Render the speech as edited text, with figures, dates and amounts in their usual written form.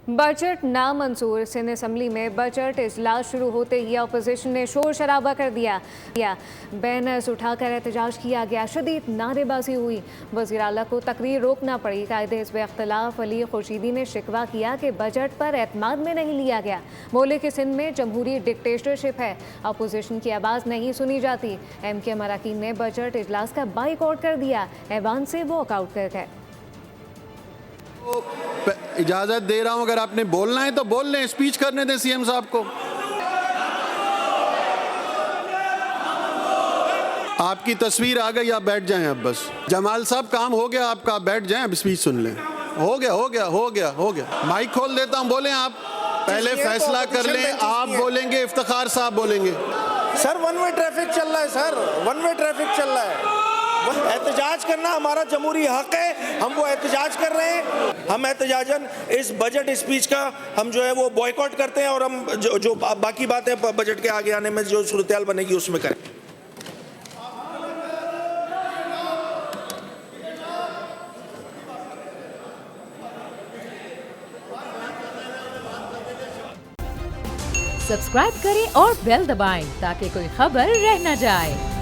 Budget नामंजूर। Sindh assembly में budget इजलास शुरू होते ही अपोजिशन ने शोर शराबा कर दिया। बैनर्स उठाकर एहतजाज किया गया, शदीद नारेबाजी हुई। वज़ीर आला को तकरीर रोकना पड़ी। कायदे हिज़्ब इख्तिलाफ अली खुर्शीदी ने शिकवा किया कि बजट पर एतमाद में नहीं लिया गया। बोले कि सिंध में जमहूरी डिक्टेटरशिप है, अपोजिशन की आवाज़ नहीं सुनी जाती। MKM अरकान ने बजट इजलास का बाइकआउट कर दिया, ऐवान से वॉकआउट कर गए। इजाजत दे रहा हूं, अगर आपने बोलना है तो बोल लें, स्पीच करने दें CM साहब को। आपकी तस्वीर आ गई, आप बैठ जाएं अब बस। जमाल साहब काम हो गया आपका, आप बैठ जाएं, अब स्पीच सुन लें। हो गया हो गया हो गया हो गया। माइक खोल देता हूं, बोलें आप। पहले फैसला कर लें, आप बोलेंगे, इफ्तिखार साहब बोलेंगे। सर वन वे ट्रैफिक चल रहा है, सर वन वे ट्रैफिक चल रहा है। एहतजाज करना हमारा जमहूरी हक है, हम वो एहतजाज कर रहे हैं। हम एहतजाजन इस बजट स्पीच का हम जो है वो बॉयकॉट करते हैं और हम जो बाकी बातें बजट के आगे आने में जो सूरत बनेगी उसमें करें। सब्सक्राइब करें और बेल दबाएं ताकि कोई खबर रह न जाए।